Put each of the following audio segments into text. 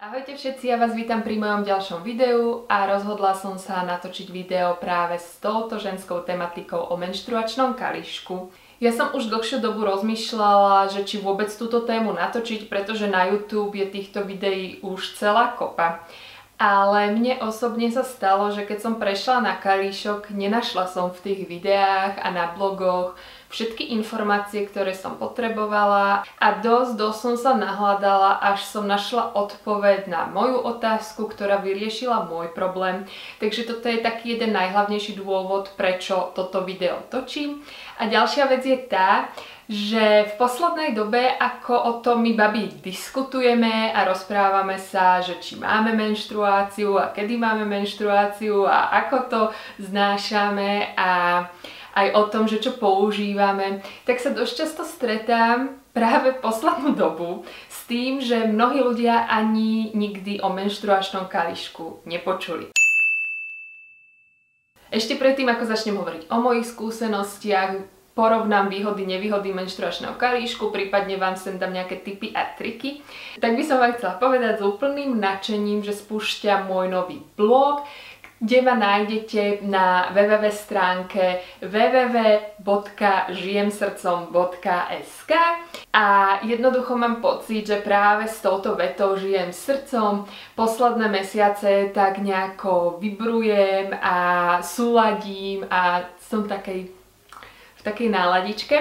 Ahojte všetci, ja vás vítam pri mojom ďalšom videu a rozhodla som sa natočiť video práve s touto ženskou tematikou o menštruačnom kališku. Ja som už dlhšiu dobu rozmýšľala, že či vôbec túto tému natočiť, pretože na YouTube je týchto videí už celá kopa. Ale mne osobne sa stalo, že keď som prešla na kalíšok, nenašla som v tých videách a na blogoch všetky informácie, ktoré som potrebovala a dosť som sa nahľadala, až som našla odpoveď na moju otázku, ktorá vyriešila môj problém. Takže toto je taký jeden najhlavnejší dôvod, prečo toto video točím. A ďalšia vec je tá, že v poslednej dobe, ako o tom my babi diskutujeme a rozprávame sa, že či máme menštruáciu a kedy máme menštruáciu a ako to znášame a aj o tom, že čo používame, tak sa dosť často stretám práve poslednú dobu s tým, že mnohí ľudia ani nikdy o menštruačnom kališku nepočuli. Ešte predtým, ako začnem hovoriť o mojich skúsenostiach, porovnám výhody, nevýhody menštruačného kalíšku, prípadne vám sem dám nejaké tipy a triky, tak by som vám chcela povedať s úplným nadšením, že spúšťam môj nový blog, kde ma nájdete na www stránke www.žijemsrdcom.sk a jednoducho mám pocit, že práve s touto vetou žijem srdcom posledné mesiace tak nejako vibrujem a súladím a som v takej náladičke.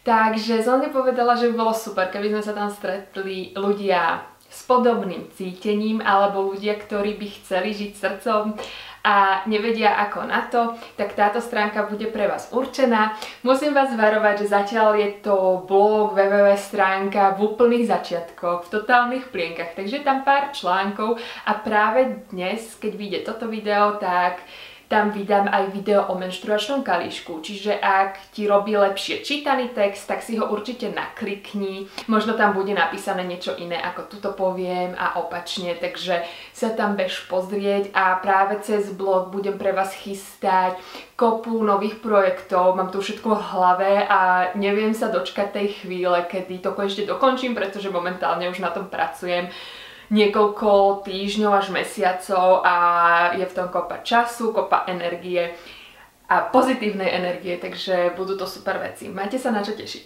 Takže som si povedala, že by bolo super, keby sme sa tam stretli ľudia s podobným cítením alebo ľudia, ktorí by chceli žiť srdcom a nevedia ako na to, tak táto stránka bude pre vás určená. Musím vás varovať, že zatiaľ je to blog, www stránka v úplných začiatkoch, v totálnych plienkach, takže tam pár článkov a práve dnes, keď vyjde toto video, tak tam vydám aj video o menštruačnom kalíšku, čiže ak ti robí lepšie čítaný text, tak si ho určite naklikni. Možno tam bude napísané niečo iné, ako tuto poviem a opačne, takže sa tam bež pozrieť a práve cez blog budem pre vás chystať kopu nových projektov. Mám tu všetko v hlave a neviem sa dočkať tej chvíle, kedy to konečne dokončím, pretože momentálne už na tom pracujem niekoľko týždňov až mesiacov a je v tom kopa času, kopa energie a pozitívnej energie, takže budú to super veci. Majte sa na čo tešiť.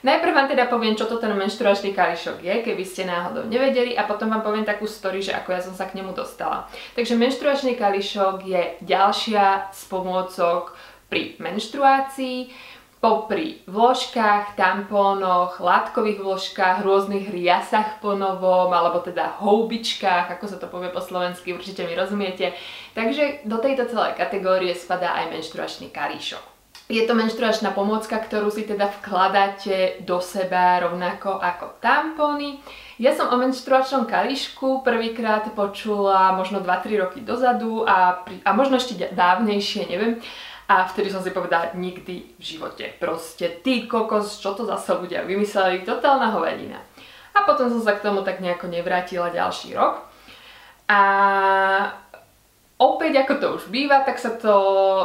Najprv vám teda poviem, čo to ten menštruačný kališok je, keby ste náhodou nevedeli, a potom vám poviem takú story, že ako ja som sa k nemu dostala. Takže menštruačný kališok je ďalšia z pomôcok pri menštruácii, popri vložkách, tampónoch, látkových vložkách, rôznych riasach po novom, alebo teda houbičkách, ako sa to povie po slovensky, určite mi rozumiete. Takže do tejto celej kategórie spadá aj menštruačný kalíšok. Je to menštruačná pomôcka, ktorú si teda vkladáte do seba rovnako ako tampóny. Ja som o menštruačnom kalíšku prvýkrát počula možno 2-3 roky dozadu a možno ešte dávnejšie, neviem. A vtedy som si povedala, nikdy v živote. Proste, ty kokos, čo to zase ľudia vymysleli, totálna hovadina. A potom som sa k tomu tak nejako nevrátila ďalší rok. A opäť, ako to už býva, tak sa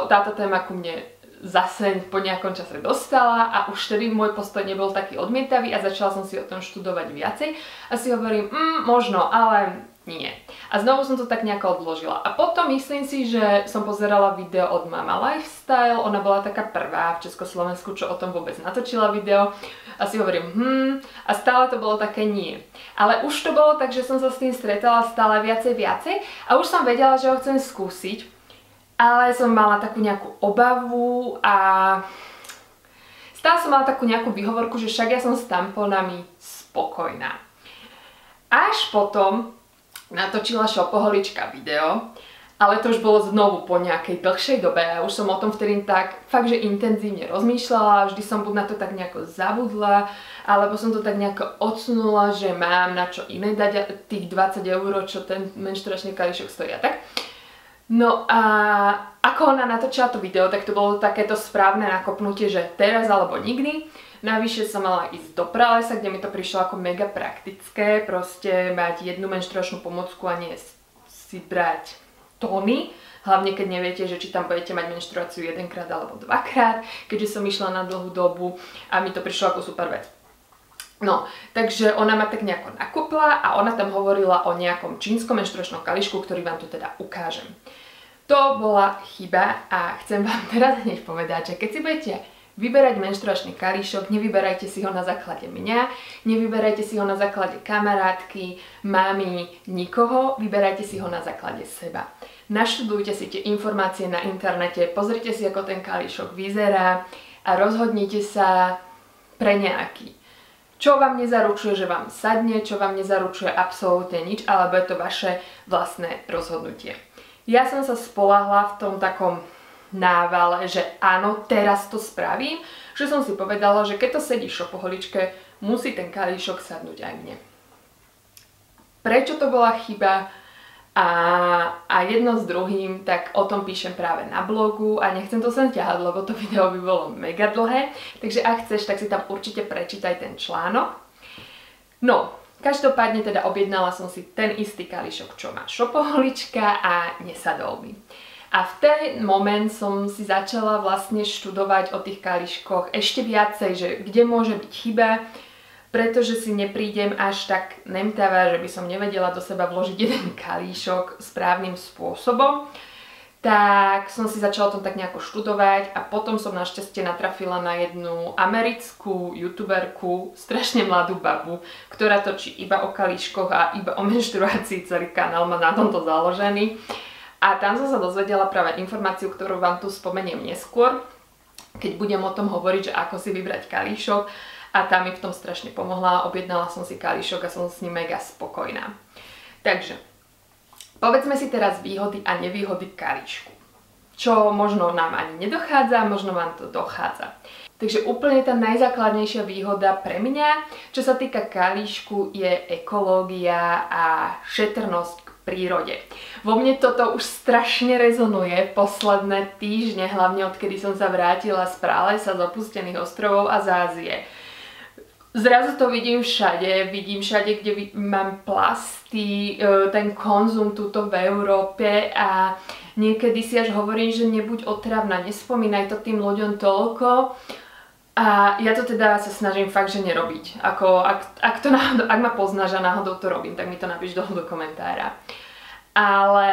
táto téma ku mne zase po nejakom čase dostala a už vtedy môj postoj nebol taký odmietavý a začala som si o tom študovať viacej a si hovorím, možno, ale nie. A znovu som to tak nejako odložila. A potom myslím si, že som pozerala video od Mama Lifestyle, ona bola taká prvá v Československu, čo o tom vôbec natočila video. A si hovorím, a stále to bolo také nie. Ale už to bolo tak, že som sa s tým stretala stále viacej a už som vedela, že ho chcem skúsiť. Ale som mala takú nejakú obavu a stále som mala takú nejakú výhovorku, že však ja som s tampónami spokojná. Až potom natočila Šopoholička video, ale to už bolo znovu po nejakej dlhšej dobe a už som o tom vtedy tak fakt, že intenzívne rozmýšľala, vždy som buď na to tak nejako zabudla, alebo som to tak nejako odsunula, že mám na čo iné dať tých 20 €, čo ten menštruačný kalíšok stojí a tak. No a ako ona natočila to video, tak to bolo takéto správne nakopnutie, že teraz alebo nikdy. Navyše som mala ísť do pralesa, kde mi to prišlo ako mega praktické, proste mať jednu menštruačnú pomôcku a nie si brať tóny, hlavne keď neviete, že či tam budete mať menštruáciu jedenkrát alebo dvakrát, keďže som išla na dlhú dobu a mi to prišlo ako super vec. No, takže ona ma tak nejako nakopla a ona tam hovorila o nejakom čínskom menštruačnom kališku, ktorý vám tu teda ukážem. To bola chyba a chcem vám teraz hneď povedať, že keď si budete vyberať menštruačný kalíšok, nevyberajte si ho na základe mňa, nevyberajte si ho na základe kamarátky, mami, nikoho, vyberajte si ho na základe seba. Naštudujte si tie informácie na internete, pozrite si, ako ten kalíšok vyzerá a rozhodnite sa pre nejaký. Čo vám nezaručuje, že vám sadne, čo vám nezaručuje absolútne nič, alebo je to vaše vlastné rozhodnutie. Ja som sa spoľahla v tom takom návale, že áno, teraz to spravím, že som si povedala, že keď to sedí v šopoholičke, musí ten kalíšok sadnúť aj mne. Prečo to bola chyba a jedno s druhým, tak o tom píšem práve na blogu a nechcem to sem ťahať, lebo to video by bolo mega dlhé, takže ak chceš, tak si tam určite prečítaj ten článok. No, každopádne teda objednala som si ten istý kalíšok, čo má šopoholička a nesadol mi. A v ten moment som si začala vlastne študovať o tých kališkoch ešte viacej, že kde môže byť chyba, pretože si neprídem až tak nemtavá, že by som nevedela do seba vložiť jeden kalíšok správnym spôsobom. Tak som si začala o tom tak nejako študovať a potom som našťastie natrafila na jednu americkú youtuberku, strašne mladú babu, ktorá točí iba o kalíškoch a iba o menštruácii, celý kanál má na tomto založený. A tam som sa dozvedela práve informáciu, ktorú vám tu spomeniem neskôr, keď budem o tom hovoriť, že ako si vybrať kalíšok. A tá mi v tom strašne pomohla, objednala som si kalíšok a som s ním mega spokojná. Takže, povedzme si teraz výhody a nevýhody kalíšku. Čo možno nám ani nedochádza, možno vám to dochádza. Takže úplne tá najzákladnejšia výhoda pre mňa, čo sa týka kalíšku, je ekológia a šetrnosť k prírode. Vo mne toto už strašne rezonuje posledné týždne, hlavne odkedy som sa vrátila z pralesa z opustených ostrovov a z Ázie. Zrazu to vidím všade, kde mám plasty, ten konzum tuto v Európe a niekedy si až hovorím, že nebuď otravná, nespomínaj to tým ľuďom toľko. A ja to teda sa snažím fakt, že nerobiť. Ak ma poznáš a náhodou to robím, tak mi to napíš do komentára. Ale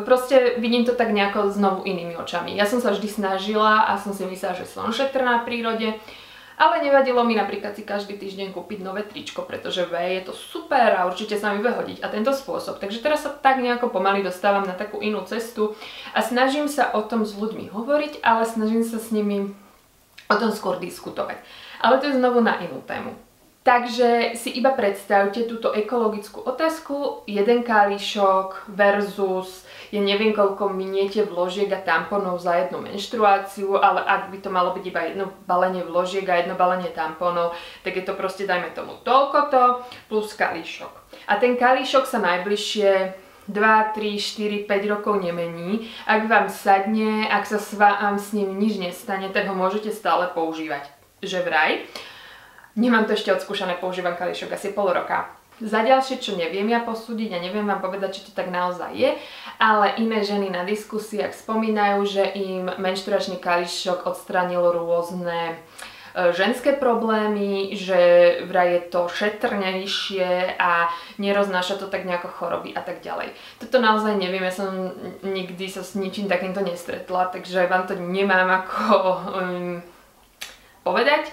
proste vidím to tak nejako znovu inými očami. Ja som sa vždy snažila a som si myslela, že som šetrná v prírode, ale nevadilo mi napríklad si každý týždeň kúpiť nové tričko, pretože je to super a určite sa mi vie hodiť a tento spôsob. Takže teraz sa tak nejako pomaly dostávam na takú inú cestu a snažím sa o tom s ľuďmi hovoriť, ale snažím sa s nimi o tom skôr diskutovať. Ale to je znovu na inú tému. Takže si iba predstavte túto ekologickú otázku, jeden kalíšok versus ja neviem koľko miniete vložiek a tamponov za jednu menštruáciu, ale ak by to malo byť iba jedno balenie vložiek a jedno balenie tamponov, tak je to proste dajme tomu toľkoto plus kalíšok. A ten kalíšok sa najbližšie 2, 3, 4, 5 rokov nemení. Ak vám sadne, ak sa vám s ním nič nestane, tak ho môžete stále používať. Že vraj. Nemám to ešte odskúšané, používam kalíšok asi pol roka. Za ďalšie, čo neviem ja posúdiť a neviem vám povedať, či to tak naozaj je, ale iné ženy na diskusiách spomínajú, že im menštruačný kalíšok odstránil rôzne ženské problémy, že vraj je to šetrnejšie a neroznáša to tak nejako choroby a tak ďalej. Toto naozaj neviem, ja som nikdy sa s ničím takýmto nestretla, takže vám to nemám ako povedať,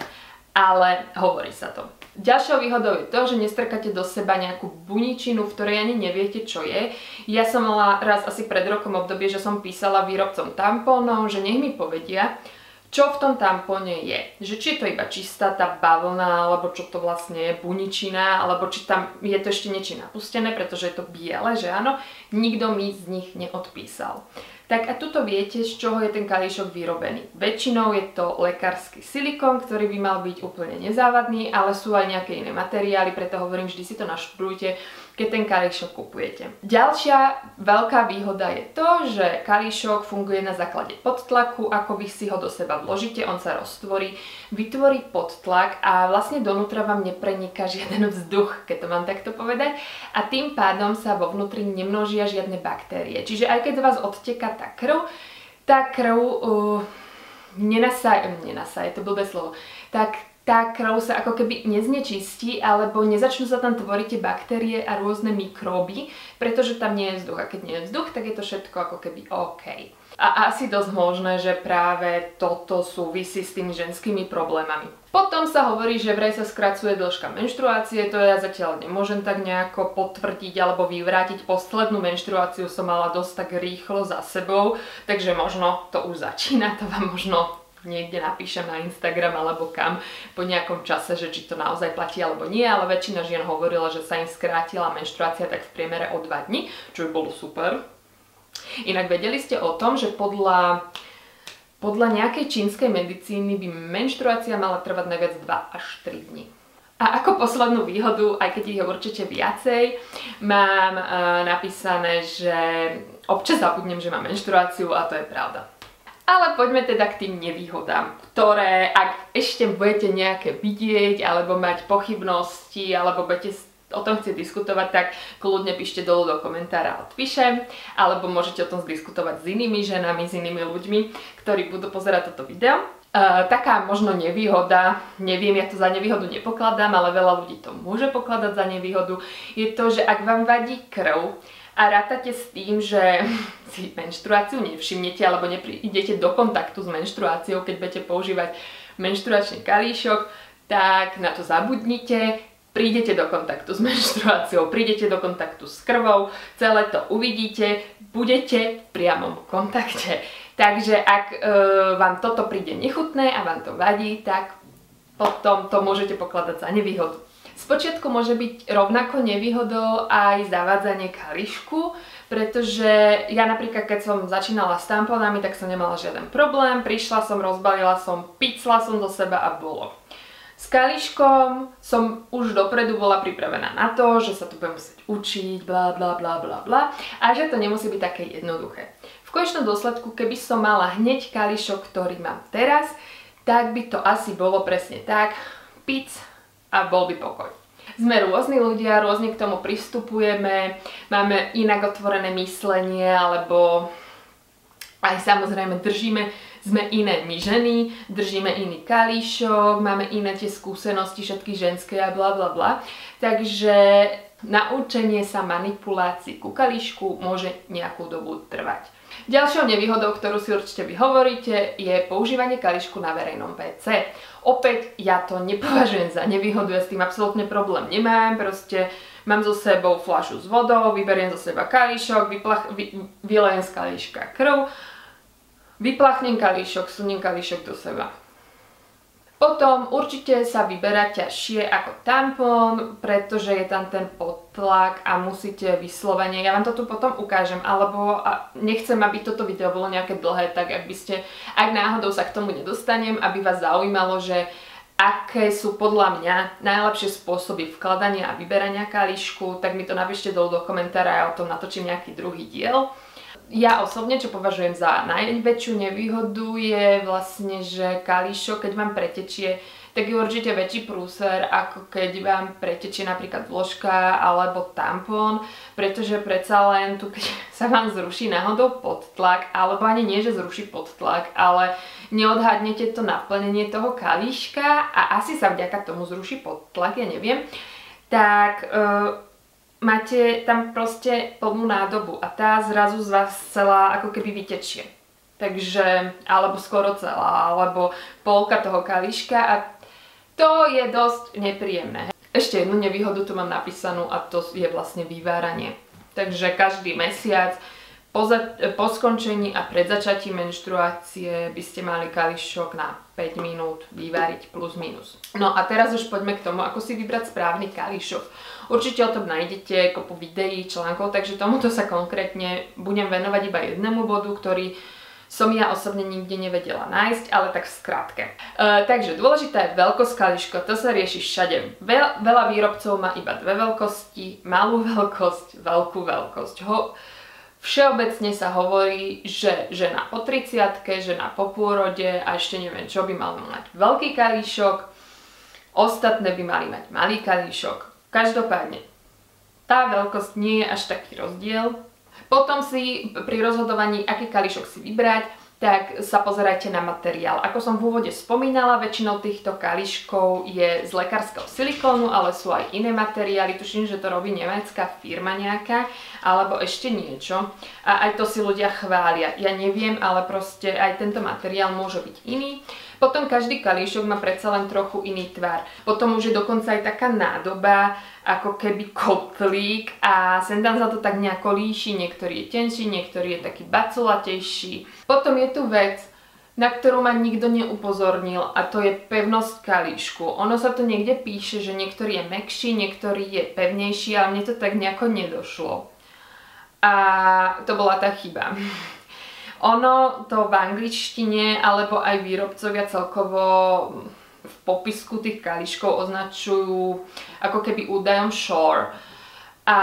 ale hovorí sa to. Ďalšou výhodou je to, že nestrkáte do seba nejakú buničinu, v ktorej ani neviete, čo je. Ja som mala raz asi pred rokom obdobie, že som písala výrobcom tampónov, že nech mi povedia, čo v tom tampóne je. Že či je to iba čistá tá bavlna, alebo čo to vlastne je buničina, alebo či tam je to ešte niečo napustené, pretože je to biele, že áno. Nikto mi z nich neodpísal. Tak a tuto viete, z čoho je ten kalíšok vyrobený. Väčšinou je to lekársky silikón, ktorý by mal byť úplne nezávadný, ale sú aj nejaké iné materiály, preto hovorím, vždy si to naštudujte, keď ten kalíšok kupujete. Ďalšia veľká výhoda je to, že kalíšok funguje na základe podtlaku, ako vy si ho do seba vložíte, on sa roztvorí, vytvorí podtlak a vlastne donútra vám nepreniká žiaden vzduch, keď to mám takto povedať, a tým pádom sa vo vnútri nemnožia žiadne baktérie. Čiže aj keď z vás odteká tá krv nenasaje, to blbé slovo, tak tá krv sa ako keby neznečistí, alebo nezačnú sa tam tvoriť tie baktérie a rôzne mikróby, pretože tam nie je vzduch. A keď nie je vzduch, tak je to všetko ako keby OK. A asi dosť možné, že práve toto súvisí s tými ženskými problémami. Potom sa hovorí, že vraj sa skracuje dĺžka menštruácie, to ja zatiaľ nemôžem tak nejako potvrdiť alebo vyvrátiť. Poslednú menštruáciu som mala dosť tak rýchlo za sebou, takže možno to už začína, to vám možno niekde napíšem na Instagram alebo kam po nejakom čase, že či to naozaj platí alebo nie, ale väčšina žien hovorila, že sa im skrátila menštruácia tak v priemere o 2 dni, čo by bolo super. Inak vedeli ste o tom, že podľa nejakej čínskej medicíny by menštruácia mala trvať najviac 2 až 3 dní. A ako poslednú výhodu, aj keď ich je určite viacej, mám napísané, že občas zabudnem, že mám menštruáciu a to je pravda. Ale poďme teda k tým nevýhodám, ktoré ak ešte budete nejaké vidieť, alebo mať pochybnosti, alebo budete o tom chcieť diskutovať, tak kľudne píšte dolu do komentára, odpíšem, alebo môžete o tom diskutovať s inými ženami, s inými ľuďmi, ktorí budú pozerať toto video. Taká možno nevýhoda, neviem, ja to za nevýhodu nepokladám, ale veľa ľudí to môže pokladať za nevýhodu, je to, že ak vám vadí krv a rátate s tým, že si menštruáciu nevšimnete alebo idete do kontaktu s menštruáciou, keď budete používať menštruačný kalíšok, tak na to zabudnite. Prídete do kontaktu s menštruáciou, prídete do kontaktu s krvou, celé to uvidíte, budete v priamom kontakte. Takže ak vám toto príde nechutné a vám to vadí, tak potom to môžete pokladať za nevýhodu. Spočiatku môže byť rovnako nevýhodou aj zavádzanie kalíšku, pretože ja napríklad, keď som začínala s tamponami, tak som nemala žiaden problém, prišla som, rozbalila som, picla som do seba a bolo. S kalíškom som už dopredu bola pripravená na to, že sa tu budem musieť učiť, bla bla bla bla bla, a že to nemusí byť také jednoduché. V konečnom dôsledku, keby som mala hneď kalíšok, ktorý mám teraz, tak by to asi bolo presne tak, pic a bol by pokoj. Sme rôzni ľudia, rôzne k tomu pristupujeme, máme inak otvorené myslenie, alebo aj samozrejme sme iné my ženy, držíme iný kalíšok, máme iné tie skúsenosti, všetky ženské a bla bla bla. Takže naučenie sa manipulácií ku kalíšku môže nejakú dobu trvať. Ďalšou nevýhodou, ktorú si určite vy hovoríte, je používanie kalíšku na verejnom WC. Opäť ja to nepovažujem za nevýhodu, ja s tým absolútne problém nemám, proste mám so sebou fľašu s vodou, vyberiem zo seba kalíšok, vylejem z kalíška krv, vyplachnem kalíšok, suniem kalíšok do seba. Potom určite sa vyberá ťažšie ako tampón, pretože je tam ten podtlak a musíte vyslovene, ja vám to tu potom ukážem, alebo nechcem, aby toto video bolo nejaké dlhé, tak ak náhodou sa k tomu nedostanem, aby vás zaujímalo, že aké sú podľa mňa najlepšie spôsoby vkladania a vyberania kalíšku, tak mi to napíšte dolu do komentára a ja o tom natočím nejaký druhý diel. Ja osobne, čo považujem za najväčšiu nevýhodu, je vlastne, že kalíšok, keď vám pretečie, tak je určite väčší prúser, ako keď vám pretečie napríklad vložka alebo tampón, pretože predsa len tu, keď sa vám zruší náhodou podtlak, alebo ani nie, že zruší podtlak, ale neodhadnete to naplnenie toho kalíška a asi sa vďaka tomu zruší podtlak, ja neviem, tak máte tam proste plnú nádobu a tá zrazu z vás celá ako keby vytečie. Takže, alebo skoro celá, alebo polka toho kalíška a to je dosť nepríjemné. Ešte jednu nevýhodu tu mám napísanú a to je vlastne vyváranie. Takže každý mesiac po skončení a pred začatím menštruácie by ste mali kalíšok na 5 minút vyváriť plus minus. No a teraz už poďme k tomu, ako si vybrať správny kalíšok. Určite o tom nájdete kopu videí, článkov, takže tomuto sa konkrétne budem venovať iba jednému bodu, ktorý som ja osobne nikde nevedela nájsť, ale tak v skratke. Takže dôležitá je veľkosť kalíška, to sa rieši všade. Veľa výrobcov má iba dve veľkosti, malú veľkosť, veľkú veľkosť. Všeobecne sa hovorí, že žena po 30-ke, žena po pôrode a ešte neviem čo by mala mať veľký kalíšok, ostatné by mali mať malý kalíšok. Každopádne, tá veľkosť nie je až taký rozdiel. Potom si pri rozhodovaní, aký kalíšok si vybrať, tak sa pozerajte na materiál. Ako som v úvode spomínala, väčšinou týchto kališkov je z lekárskeho silikónu, ale sú aj iné materiály. Tuším, že to robí nemecká firma nejaká, alebo ešte niečo. A aj to si ľudia chvália. Ja neviem, ale proste aj tento materiál môže byť iný. Potom každý kalíšok má predsa len trochu iný tvar. Potom už je dokonca aj taká nádoba, ako keby kotlík a sem tam sa to tak nejako líši. Niektorý je tenší, niektorý je taký baculatejší. Potom je tu vec, na ktorú ma nikto neupozornil, a to je pevnosť kalíšku. Ono sa to niekde píše, že niektorý je mäkší, niektorý je pevnejší, ale mne to tak nejako nedošlo. A to bola tá chyba. Ono to v angličtine alebo aj výrobcovia celkovo v popisku tých kalíškov označujú ako keby údajom shore. A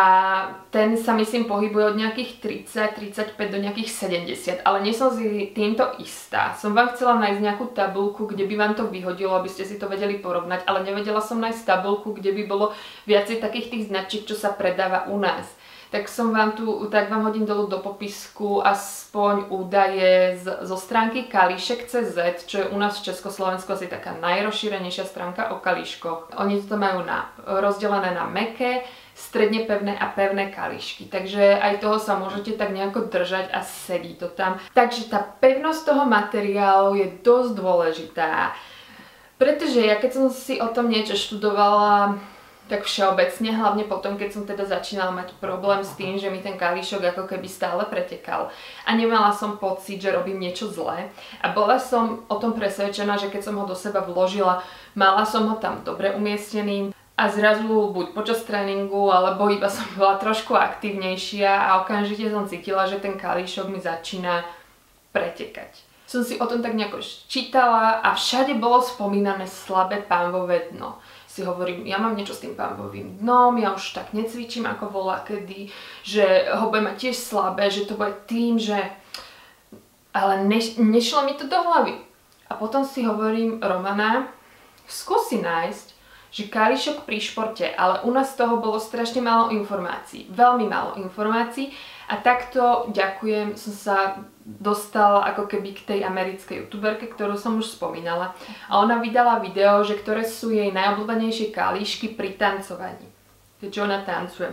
ten sa myslím pohybuje od nejakých 30, 35 do nejakých 70, ale nie som si týmto istá. Som vám chcela nájsť nejakú tabuľku, kde by vám to vyhodilo, aby ste si to vedeli porovnať, ale nevedela som nájsť tabuľku, kde by bolo viacej takých tých značiek, čo sa predáva u nás. Tak vám hodím dolu do popisku aspoň údaje zo stránky Kalíšek.cz, čo je u nás v Československu asi taká najrozšírenejšia stránka o kalíškoch. Oni to majú rozdelené na mäkké, stredne pevné a pevné kalíšky. Takže aj toho sa môžete tak nejako držať a sedí to tam. Takže tá pevnosť toho materiálu je dosť dôležitá. Pretože ja keď som si o tom niečo študovala, tak všeobecne, hlavne potom, keď som teda začínala mať problém s tým, že mi ten kalíšok ako keby stále pretekal a nemala som pocit, že robím niečo zlé a bola som o tom presvedčená, že keď som ho do seba vložila, mala som ho tam dobre umiestnený a zrazu buď počas tréningu, alebo iba som bola trošku aktívnejšia a okamžite som cítila, že ten kalíšok mi začína pretekať. Som si o tom tak nejako čítala a všade bolo spomínané slabé pánvové dno. Si hovorím, ja mám niečo s tým pánvovým dnom, ja už tak necvičím ako volakedy, že ho budem mať tiež slabé, že to bude tým, že... Ale nešlo mi to do hlavy. A potom si hovorím, Romana, skúsi nájsť, že kalíšok pri športe, ale u nás toho bolo strašne málo informácií, veľmi málo informácií a takto, ďakujem, som sa dostala ako keby k tej americkej youtuberke, ktorú som už spomínala a ona vydala video, že ktoré sú jej najobľúbenejšie kalíšky pri tancovaní, keďže ona tancuje.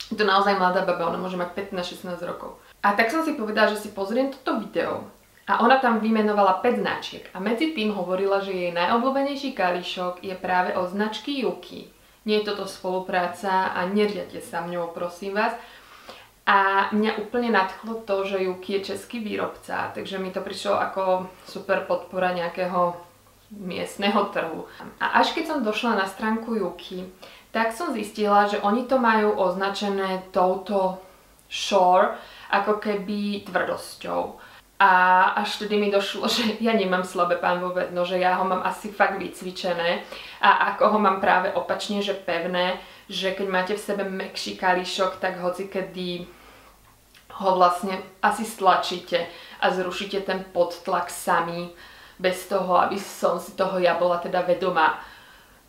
Je to naozaj mladá baba, ona môže mať 15-16 rokov. A tak som si povedala, že si pozriem toto video a ona tam vymenovala 5 značiek a medzi tým hovorila, že jej najobľúbenejší kalíšok je práve od značky Yuki. Nie je toto spolupráca a neriate sa mňou, prosím vás. A mňa úplne nadchlo to, že Yuki je český výrobca, takže mi to prišlo ako super podpora nejakého miestneho trhu. A až keď som došla na stránku Yuki, tak som zistila, že oni to majú označené touto shore ako keby tvrdosťou. A až vtedy mi došlo, že ja nemám slabé pánvové dno, že ja ho mám asi fakt vycvičené a ako ho mám práve opačne, že pevné, že keď máte v sebe mäkší kalíšok, tak hocikedy ho vlastne asi stlačíte a zrušíte ten podtlak sami, bez toho, aby som si toho ja bola teda vedomá.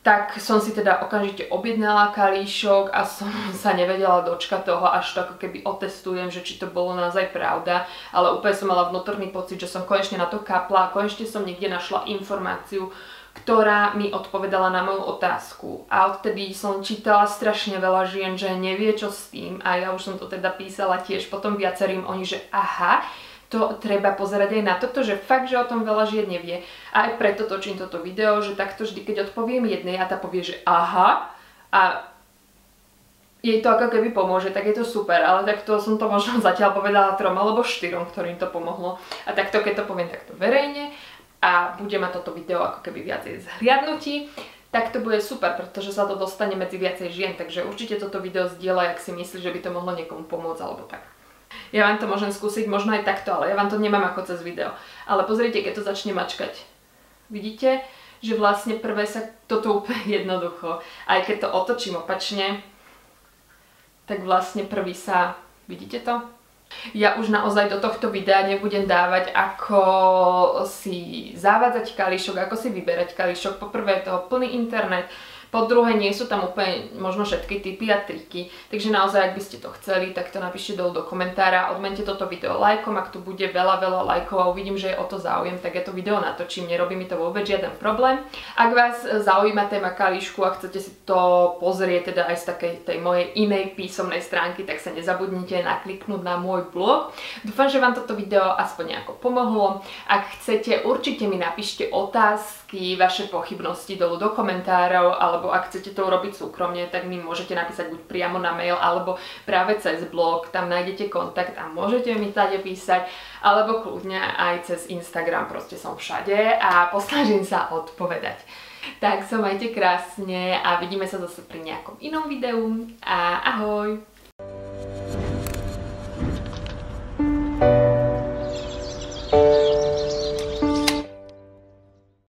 Tak som si teda okamžite objednala kalíšok a som sa nevedela dočkať toho, až to ako keby otestujem, že či to bolo naozaj pravda, ale úplne som mala vnútorný pocit, že som konečne na to kapla a konečne som niekde našla informáciu, ktorá mi odpovedala na moju otázku. A odtedy som čítala strašne veľa žien, že nevie čo s tým a ja už som to teda písala tiež potom viacerým, oni, že aha, to treba pozerať aj na toto, že fakt, že o tom veľa žien nevie. A aj preto točím toto video, že takto vždy, keď odpoviem jednej a tá povie, že aha, a jej to ako keby pomôže, tak je to super, ale takto som to možno zatiaľ povedala 3 alebo 4, ktorým to pomohlo. A takto, keď to poviem takto verejne a bude mať toto video ako keby viacej zhliadnutí, tak to bude super, pretože sa to dostane medzi viacej žien, takže určite toto video zdieľaj, ak si myslíš, že by to mohlo niekomu pomôcť alebo tak. Ja vám to môžem skúsiť, možno aj takto, ale ja vám to nemám ako cez video. Ale pozrite, keď to začne mačkať. Vidíte, že vlastne prvé sa toto úplne jednoducho. Aj keď to otočím opačne, tak vlastne prvý sa... Vidíte to? Ja už naozaj do tohto videa nebudem dávať, ako si zavádzať kalíšok, ako si vyberať kalíšok. Poprvé je toho plný internet, Po druhé, nie sú tam úplne možno všetky tipy a triky, takže naozaj, ak by ste to chceli, tak to napíšte dolu do komentára, odmente toto video lajkom, ak tu bude veľa lajkov a uvidím, že je o to záujem, tak ja to video natočím, nerobí mi to vôbec žiaden problém. Ak vás zaujíma téma kalíšku a chcete si to pozrieť teda aj z takej tej mojej inej písomnej stránky, tak sa nezabudnite nakliknúť na môj blog. Dúfam, že vám toto video aspoň nejako pomohlo. Ak chcete, určite mi napíšte otázky, vaše pochybnosti dolu do komentárov, alebo ak chcete to urobiť súkromne, tak mi môžete napísať buď priamo na mail, alebo práve cez blog, tam nájdete kontakt a môžete mi tady písať, alebo kľudne aj cez Instagram, proste som všade a posnažím sa odpovedať. Tak sa majte krásne a vidíme sa zase pri nejakom inom videu a ahoj!